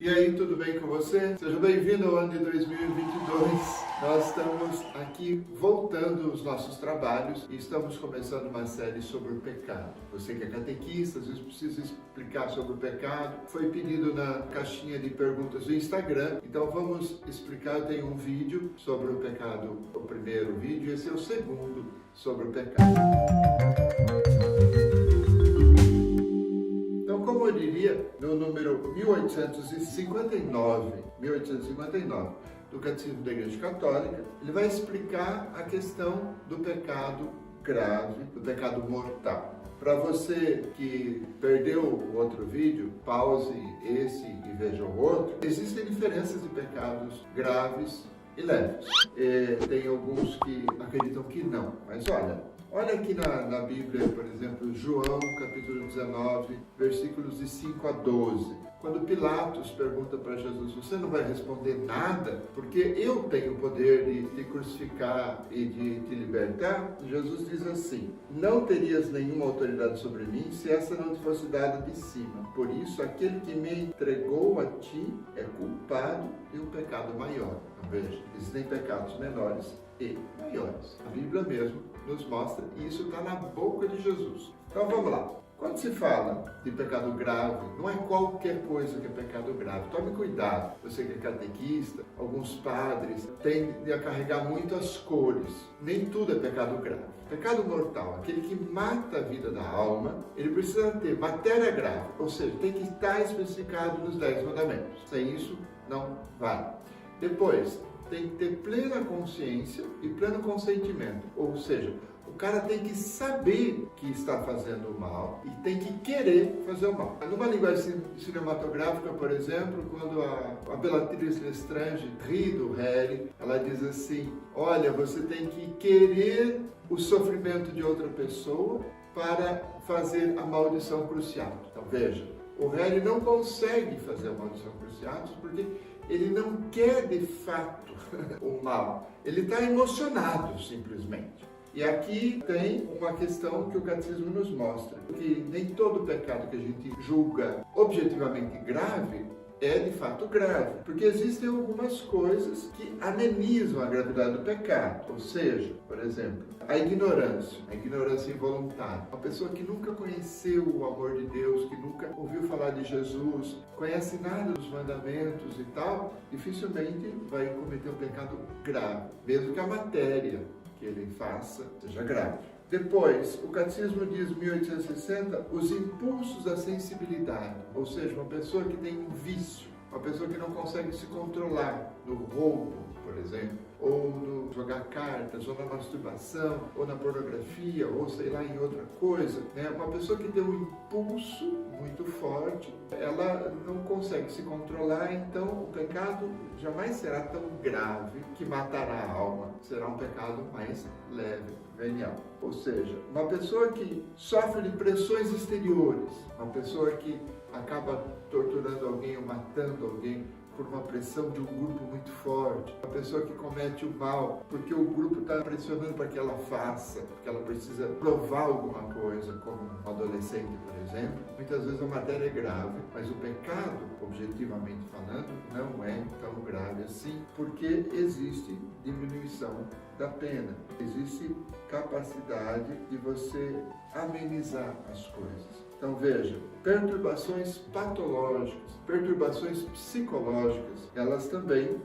E aí, tudo bem com você? Seja bem-vindo ao ano de 2022. Nós estamos aqui voltando os nossos trabalhos e estamos começando uma série sobre o pecado. Você que é catequista, às vezes precisa explicar sobre o pecado. Foi pedido na caixinha de perguntas do Instagram, então vamos explicar. Eu tenho um vídeo sobre o pecado, o primeiro vídeo, esse é o segundo sobre o pecado. Como eu diria, no número 1859 do Catecismo da Igreja Católica, ele vai explicar a questão do pecado grave, do pecado mortal. Para você que perdeu o outro vídeo, pause esse e veja o outro. Existem diferenças de pecados graves e leves. Tem alguns que acreditam que não, mas olha aqui na Bíblia, por exemplo, João, capítulo 19, versículos de 5 a 12. Quando Pilatos pergunta para Jesus, você não vai responder nada, porque eu tenho o poder de te crucificar e de te libertar? Jesus diz assim, não terias nenhuma autoridade sobre mim se essa não te fosse dada de cima. Por isso, aquele que me entregou a ti é culpado de um pecado maior. Então, veja, existem pecados menores e maiores. A Bíblia mesmo nos mostra, e isso está na boca de Jesus. Então vamos lá. Quando se fala de pecado grave, não é qualquer coisa que é pecado grave. Tome cuidado. Você que é catequista, alguns padres tendem a carregar muito as cores. Nem tudo é pecado grave. Pecado mortal, aquele que mata a vida da alma, ele precisa ter matéria grave, ou seja, tem que estar especificado nos 10 mandamentos. Sem isso, não vale. Depois, tem que ter plena consciência e pleno consentimento, ou seja, o cara tem que saber que está fazendo o mal e tem que querer fazer o mal. Numa linguagem cinematográfica, por exemplo, quando a Beatriz Lestrange ri do Harry, ela diz assim, olha, você tem que querer o sofrimento de outra pessoa para fazer a maldição cruciatus. Então veja, o Harry não consegue fazer a maldição cruciatus porque ele não quer de fato o mal, ele está emocionado simplesmente. E aqui tem uma questão que o catecismo nos mostra, que nem todo pecado que a gente julga objetivamente grave é de fato grave, porque existem algumas coisas que amenizam a gravidade do pecado, ou seja, por exemplo, a ignorância involuntária. Uma pessoa que nunca conheceu o amor de Deus, que nunca ouviu falar de Jesus, conhece nada dos mandamentos e tal, dificilmente vai cometer um pecado grave, mesmo que a matéria que ele faça seja grave. Depois, o Catecismo diz, em 1860, os impulsos da sensibilidade, ou seja, uma pessoa que tem um vício, uma pessoa que não consegue se controlar no roubo, por exemplo, ou no jogar cartas, ou na masturbação, ou na pornografia, ou sei lá, em outra coisa, né? Uma pessoa que tem um impulso muito forte, ela não consegue se controlar, então o pecado jamais será tão grave que matará a alma, será um pecado mais leve, venial. Ou seja, uma pessoa que sofre de pressões exteriores, uma pessoa que acaba torturando alguém ou matando alguém por uma pressão de um grupo muito forte, uma pessoa que comete o mal porque o grupo está pressionando para que ela faça, porque ela precisa provar alguma coisa, como um adolescente, por exemplo. Muitas vezes a matéria é grave, mas o pecado, objetivamente falando, não é tão grave assim, porque existe diminuição da pena, existe capacidade de você amenizar as coisas. Então veja, perturbações patológicas, perturbações psicológicas, elas também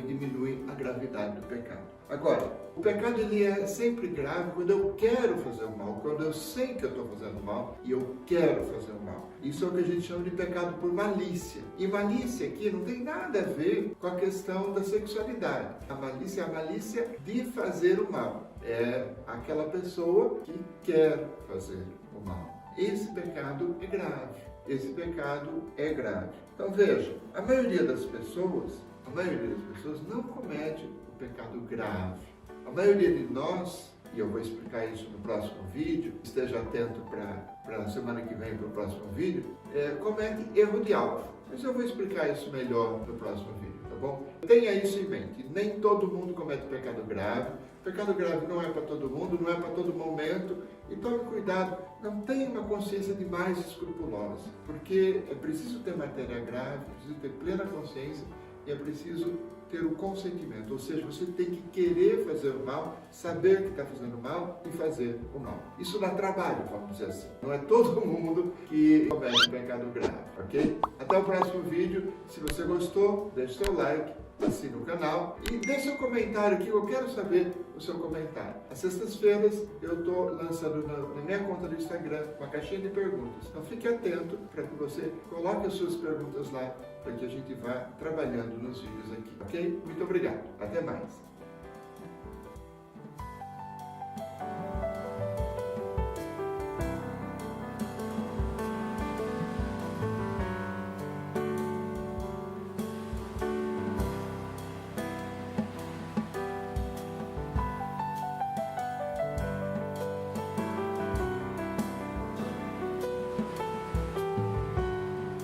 diminuem a gravidade do pecado. Agora, o pecado ele é sempre grave quando eu quero fazer o mal, quando eu sei que eu estou fazendo mal e eu quero fazer o mal. Isso é o que a gente chama de pecado por malícia. E malícia aqui não tem nada a ver com a questão da sexualidade. A malícia é a malícia de fazer o mal. É aquela pessoa que quer fazer o mal. Esse pecado é grave. Esse pecado é grave. Então veja, a maioria das pessoas não comete o pecado grave. A maioria de nós, e eu vou explicar isso no próximo vídeo, esteja atento para a semana que vem para o próximo vídeo, comete erro de alvo. Mas eu vou explicar isso melhor no próximo vídeo, tá bom? Tenha isso em mente, nem todo mundo comete pecado grave, Pecado grave não é para todo mundo, não é para todo momento, e tome cuidado, não tenha uma consciência demais escrupulosa, porque é preciso ter matéria grave, é preciso ter plena consciência e é preciso ter o consentimento, ou seja, você tem que querer fazer o mal, saber que está fazendo mal e fazer o mal. Isso dá trabalho, vamos dizer assim. Não é todo mundo que comete pecado grave, ok? Até o próximo vídeo. Se você gostou, deixe seu like, assine o canal e deixe um comentário aqui, eu quero saber o seu comentário. Às sextas-feiras eu estou lançando na minha conta do Instagram uma caixinha de perguntas. Então fique atento para que você coloque as suas perguntas lá, para que a gente vá trabalhando nos vídeos aqui, ok? Muito obrigado. Até mais.